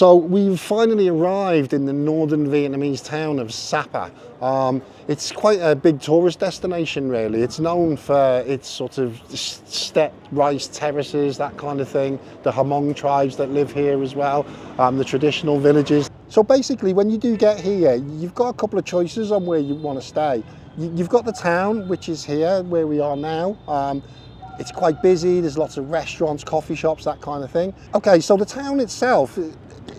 So we've finally arrived in the northern Vietnamese town of Sapa. It's quite a big tourist destination really. It's known for its sort of steppe rice terraces, that kind of thing, the Hmong tribes that live here as well, the traditional villages. So basically when you do get here, you've got a couple of choices on where you want to stay. You've got the town, which is here where we are now. It's quite busy, there's lots of restaurants, coffee shops, that kind of thing. Okay, so the town itself,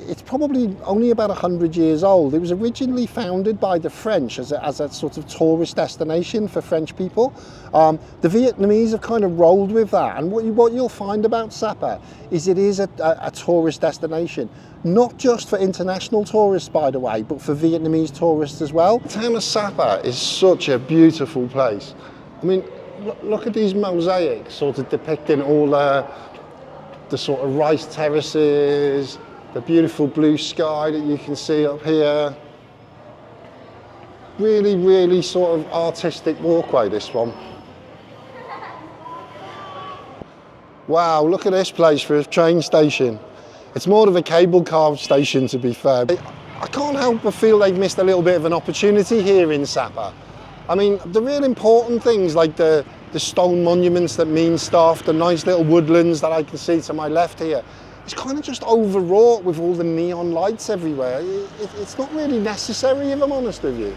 it's probably only about 100 years old. It was originally founded by the French as a sort of tourist destination for French people. The Vietnamese have kind of rolled with that, and what you'll find about Sapa is it is a tourist destination. Not just for international tourists, by the way, but for Vietnamese tourists as well. The town of Sapa is such a beautiful place. I mean, look at these mosaics sort of depicting all the sort of rice terraces, the beautiful blue sky that you can see up here. Really, really sort of artistic walkway, this one. Wow, look at this place for a train station. It's more of a cable car station, to be fair. I can't help but feel they've missed a little bit of an opportunity here in Sapa. I mean, the real important things like the stone monuments that mean stuff, the nice little woodlands that I can see to my left here, it's kind of just overwrought with all the neon lights everywhere. It's not really necessary, if I'm honest with you.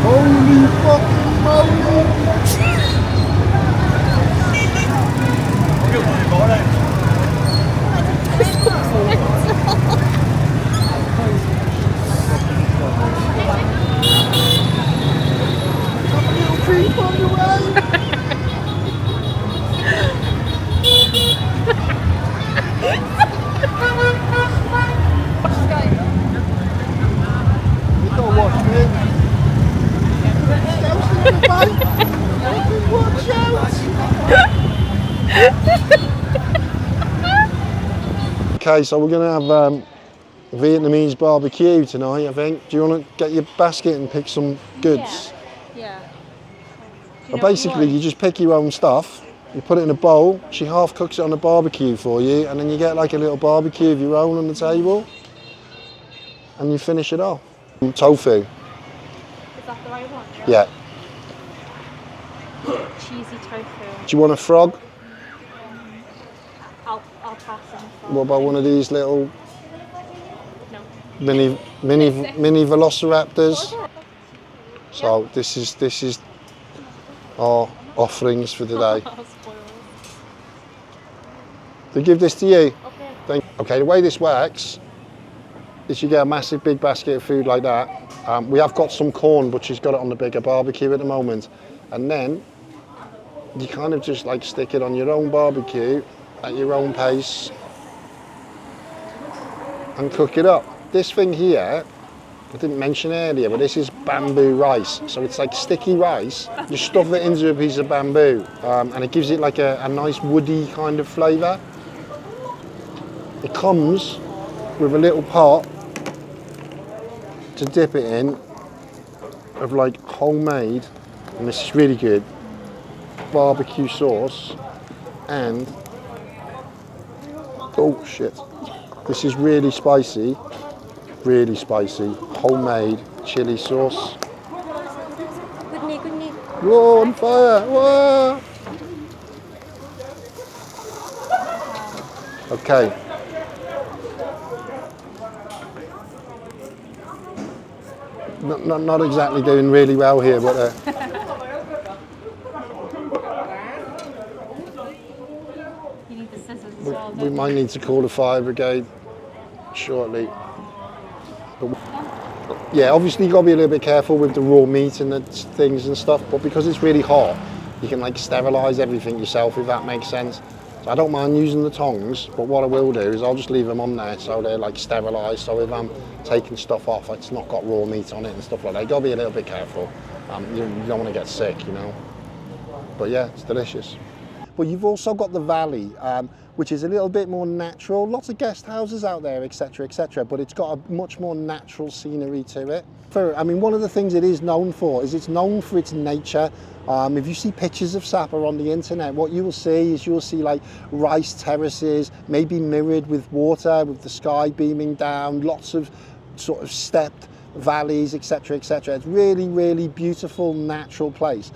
Holy fucking moly! Okay, so we're going to have Vietnamese barbecue tonight, I think. Do you want to get your basket and pick some goods? Yeah. Well, basically, you just pick your own stuff, you put it in a bowl, she half cooks it on the barbecue for you, and then you get like a little barbecue of your own on the table, and you finish it off. Tofu. Is that the right one? Yeah. Cheesy tofu. Do you want a frog? I'll pass on the frog. What about one of these little No. mini velociraptors? So this is our offerings for today. They give this to you. Okay. Okay, the way this works is you get a massive big basket of food like that. We have got some corn, but she's got it on the bigger barbecue at the moment. And then you kind of just like stick it on your own barbecue at your own pace and cook it up. This thing here, I didn't mention earlier, but this is bamboo rice. So it's like sticky rice. You stuff it into a piece of bamboo and it gives it like a nice woody kind of flavour. It comes with a little pot to dip it in of like homemade, and this is really good, barbecue sauce, and oh shit, this is really spicy, homemade chili sauce. Good knee. Whoa, on fire, whoa! Okay. Not exactly doing really well here, but You need the scissors as well. we might need to call the fire brigade shortly. But, yeah, obviously you've got to be a little bit careful with the raw meat and the things and stuff, but because it's really hot, you can like sterilise everything yourself, if that makes sense. So I don't mind using the tongs, but what I will do is I'll just leave them on there so they're like sterilised, so if I'm taking stuff off, it's not got raw meat on it and stuff like that. You've got to be a little bit careful. You don't want to get sick, you know. But yeah, it's delicious. but you've also got the valley, which is a little bit more natural. Lots of guest houses out there, etc., but it's got a much more natural scenery to it. I mean, one of the things it is known for is it's known for its nature. If you see pictures of Sapa on the internet, what you will see is you'll see like rice terraces, maybe mirrored with water, with the sky beaming down, lots of sort of stepped valleys, etc. It's really, really beautiful, natural place.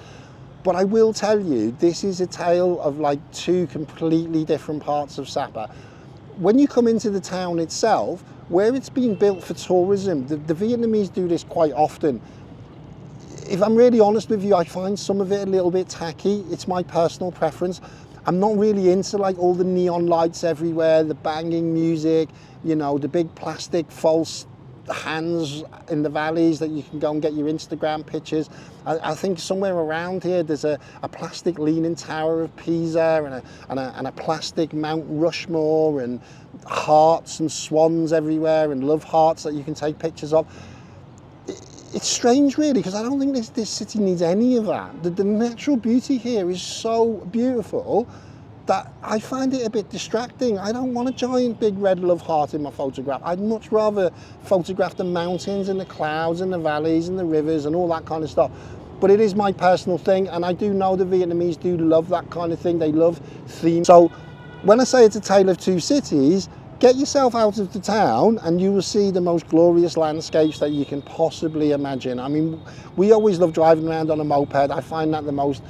But I will tell you, this is a tale of like two completely different parts of Sapa. When you come into the town itself, where it's been built for tourism, the Vietnamese do this quite often. If I'm really honest with you, I find some of it a little bit tacky. It's my personal preference. I'm not really into like all the neon lights everywhere, the banging music, you know, the big plastic false hands in the valleys that you can go and get your Instagram pictures. I think somewhere around here there's a plastic leaning tower of Pisa and a plastic Mount Rushmore and hearts and swans everywhere and love hearts that you can take pictures of. It's strange really, because I don't think this city needs any of that. The natural beauty here is so beautiful that I find it a bit distracting. I don't want a giant big red love heart in my photograph. I'd much rather photograph the mountains and the clouds and the valleys and the rivers and all that kind of stuff. But it is my personal thing, and I do know the Vietnamese do love that kind of thing. They love themes. So when I say it's a tale of two cities, get yourself out of the town and you will see the most glorious landscapes that you can possibly imagine. I mean, we always love driving around on a moped. I find that the most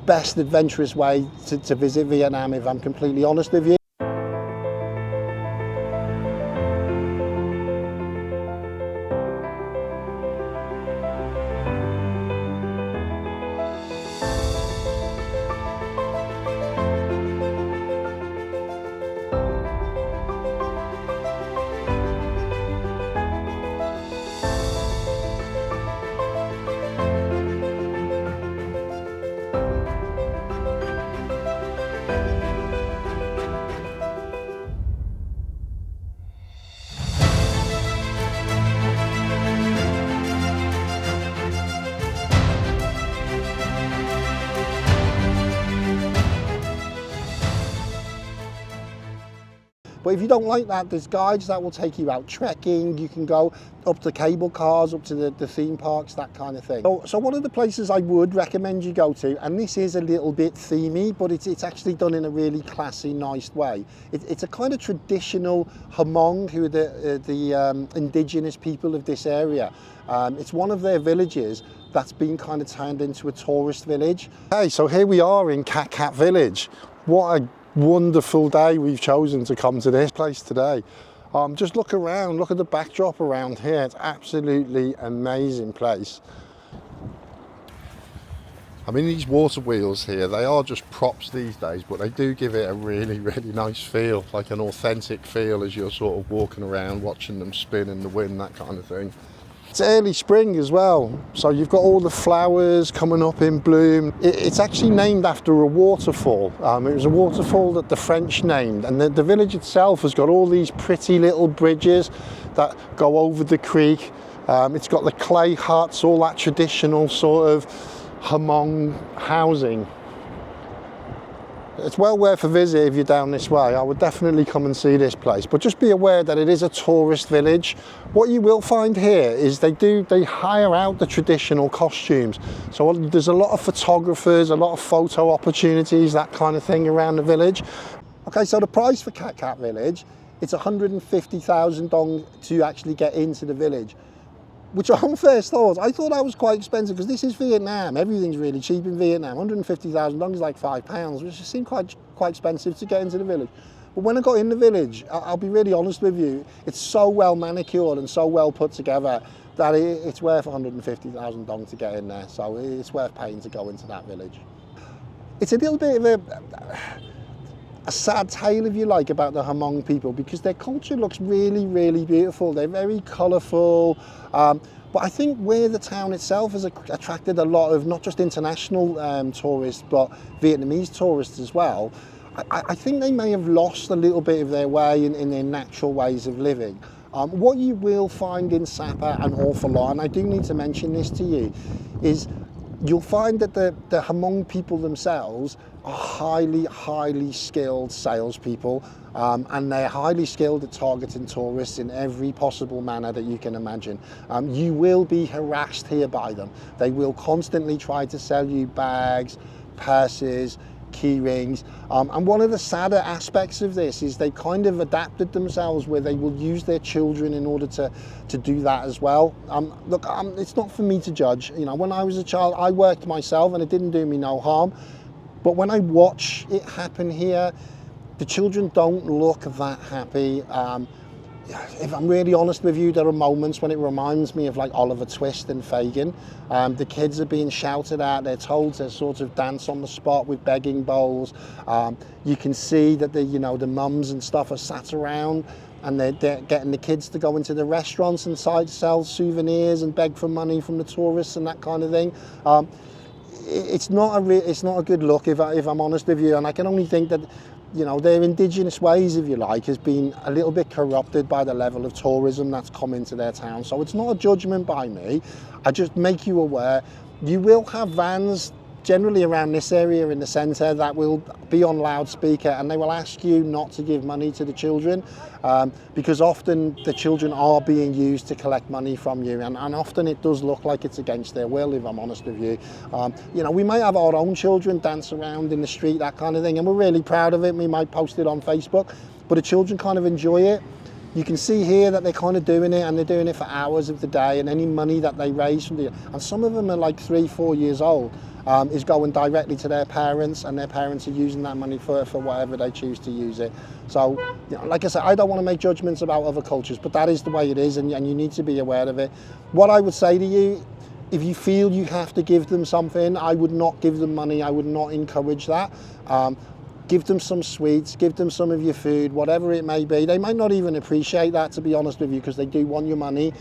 best adventurous way to visit Vietnam, if I'm completely honest with you. But if you don't like that, there's guides that will take you out trekking. You can go up to cable cars, up to the theme parks, that kind of thing. So one of the places I would recommend you go to, and this is a little bit themey, but it's actually done in a really classy, nice way. It's a kind of traditional Hmong, who are the indigenous people of this area. It's one of their villages that's been kind of turned into a tourist village. Hey, so here we are in Cat Cat Village. What a wonderful day we've chosen to come to this place today. Just look around, look at the backdrop around here. It's absolutely amazing place. I mean, these water wheels here, they are just props these days, but they do give it a really, really nice feel, like an authentic feel as you're sort of walking around, watching them spin in the wind, that kind of thing. It's early spring as well, so you've got all the flowers coming up in bloom. It's actually named after a waterfall. It was a waterfall that the French named, and the village itself has got all these pretty little bridges that go over the creek. It's got the clay huts, all that traditional sort of Hmong housing. It's well worth a visit if you're down this way. I would definitely come and see this place, but just be aware that it is a tourist village. What you will find here is they hire out the traditional costumes. So there's a lot of photographers, a lot of photo opportunities, that kind of thing around the village. Okay, so the price for Cat Cat Village, it's 150,000 dong to actually get into the village. Which on first thought, I thought that was quite expensive, because this is Vietnam. Everything's really cheap in Vietnam. 150,000 dong is like £5, which seemed quite expensive to get into the village. But when I got in the village, I'll be really honest with you, it's so well manicured and so well put together that it's worth 150,000 dong to get in there. So it's worth paying to go into that village. It's a little bit of a sad tale, if you like, about the Hmong people, because their culture looks really, really beautiful. They're very colourful, but I think where the town itself has attracted a lot of not just international tourists, but Vietnamese tourists as well, I think they may have lost a little bit of their way in their natural ways of living. What you will find in Sapa an awful lot, and I do need to mention this to you, is you'll find that the Hmong people themselves are highly skilled salespeople, and they're highly skilled at targeting tourists in every possible manner that you can imagine. You will be harassed here by them. They will constantly try to sell you bags, purses, key rings, and one of the sadder aspects of this is they kind of adapted themselves where they will use their children in order to do that as well. Look, it's not for me to judge. You know, when I was a child, I worked myself and it didn't do me no harm, but when I watch it happen here, the children don't look that happy. If I'm really honest with you, there are moments when it reminds me of like Oliver Twist and Fagin. The kids are being shouted at, they're told to sort of dance on the spot with begging bowls. You can see that the mums and stuff are sat around and they're getting the kids to go into the restaurants and sell souvenirs and beg for money from the tourists and that kind of thing. It's not a good look if I'm honest with you, and I can only think that their indigenous ways, if you like, has been a little bit corrupted by the level of tourism that's come into their town. So it's not a judgment by me. I just make you aware. You will have vans generally around this area in the centre that will be on loudspeaker, and they will ask you not to give money to the children, because often the children are being used to collect money from you, and often it does look like it's against their will, if I'm honest with you. We might have our own children dance around in the street, that kind of thing, and we're really proud of it. We might post it on Facebook, but the children kind of enjoy it. You can see here that they're kind of doing it, and they're doing it for hours of the day, and any money that they raise from and some of them are like 3-4 years old, is going directly to their parents, and their parents are using that money for whatever they choose to use it. So, like I said, I don't want to make judgments about other cultures, but that is the way it is, and you need to be aware of it. What I would say to you, if you feel you have to give them something, I would not give them money. I would not encourage that. Give them some sweets, give them some of your food, whatever it may be. They might not even appreciate that, to be honest with you, because they do want your money.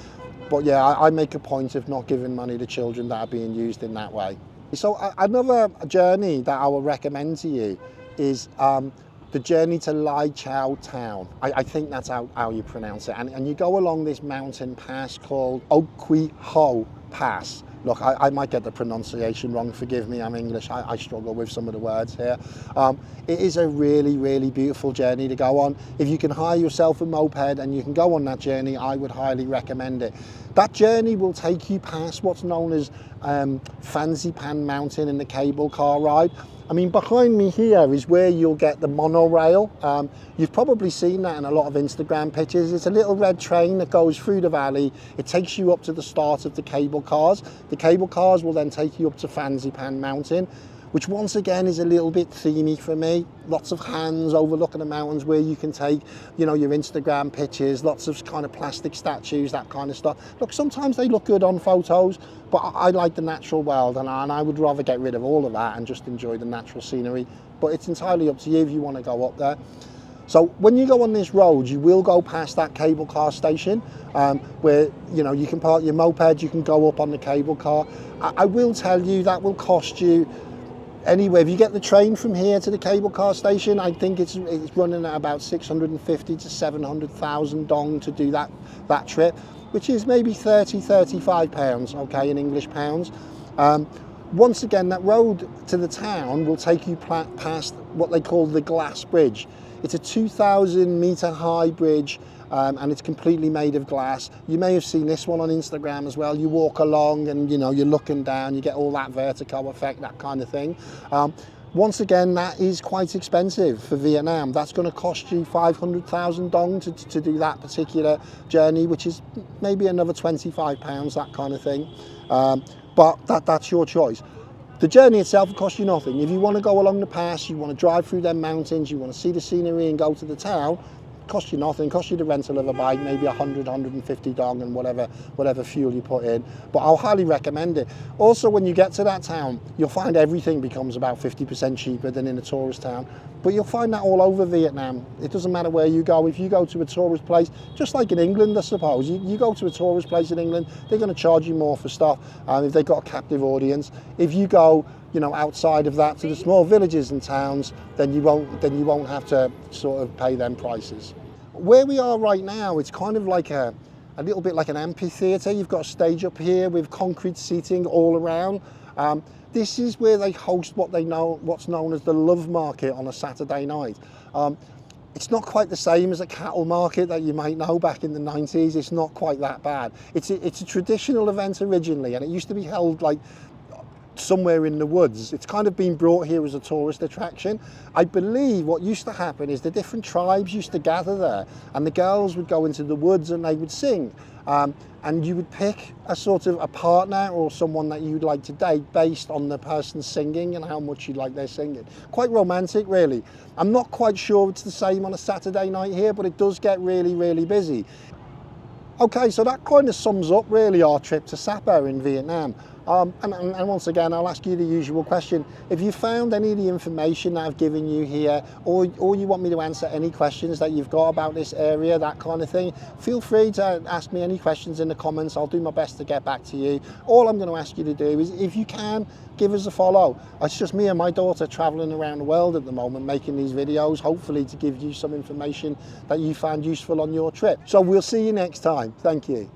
But yeah, I make a point of not giving money to children that are being used in that way. So another journey that I will recommend to you is the journey to Lai Chau Town. I think that's how you pronounce it. And you go along this mountain pass called Oak Ho Pass. Look, I might get the pronunciation wrong, forgive me, I'm English, I struggle with some of the words here. It is a really beautiful journey to go on. If you can hire yourself a moped and you can go on that journey, I would highly recommend it. That journey will take you past what's known as Fancy Pan Mountain in the cable car ride. I mean, behind me here is where you'll get the monorail. You've probably seen that in a lot of Instagram pictures. It's a little red train that goes through the valley. It takes you up to the start of the cable cars. The cable cars will then take you up to Fancy Pan Mountain, which once again is a little bit themey for me. Lots of hands overlooking the mountains where you can take, your Instagram pictures, lots of kind of plastic statues, that kind of stuff. Look, sometimes they look good on photos, but I like the natural world, and I would rather get rid of all of that and just enjoy the natural scenery. But it's entirely up to you if you want to go up there. So when you go on this road, you will go past that cable car station, where you can park your moped, you can go up on the cable car. I will tell you that will cost you anyway. If you get the train from here to the cable car station, I think it's running at about 650 to 700,000 dong to do that trip, which is maybe 35 pounds, okay, in English pounds. Once again, that road to the town will take you past what they call the Glass Bridge. It's a 2,000 metre high bridge, and it's completely made of glass. You may have seen this one on Instagram as well. You walk along and you're looking down, you get all that vertigo effect, that kind of thing. Once again, that is quite expensive for Vietnam. That's going to cost you 500,000 dong to do that particular journey, which is maybe another 25 pounds, that kind of thing. But that's your choice. The journey itself will cost you nothing. If you want to go along the pass, you want to drive through them mountains, you want to see the scenery and go to the town, cost you nothing, cost you the rental of a bike, maybe 100, 150 dong and whatever fuel you put in. But I'll highly recommend it. Also, when you get to that town, you'll find everything becomes about 50% cheaper than in a tourist town. But you'll find that all over Vietnam. It doesn't matter where you go. If you go to a tourist place, just like in England, I suppose, you go to a tourist place in England, they're going to charge you more for stuff if they've got a captive audience. If you go outside of that to the small villages and towns, then you won't have to sort of pay them prices. Where we are right now, it's kind of like a little bit like an amphitheatre. You've got a stage up here with concrete seating all around. This is where they host what's known as the Love Market on a Saturday night. It's not quite the same as a cattle market that you might know back in the 90s. It's not quite that bad. It's a traditional event originally, and it used to be held like somewhere in the woods. It's kind of been brought here as a tourist attraction. I believe what used to happen is the different tribes used to gather there, and the girls would go into the woods and they would sing. And you would pick a sort of a partner or someone that you'd like to date based on the person singing and how much you like their singing. Quite romantic, really. I'm not quite sure it's the same on a Saturday night here, but it does get really, really busy. Okay, so that kind of sums up really our trip to Sapa in Vietnam. And once again, I'll ask you the usual question. If you found any of the information that I've given you here, or you want me to answer any questions that you've got about this area, that kind of thing, feel free to ask me any questions in the comments. I'll do my best to get back to you. All I'm going to ask you to do is, if you can, give us a follow. It's just me and my daughter traveling around the world at the moment, making these videos, hopefully to give you some information that you found useful on your trip. So we'll see you next time. Thank you.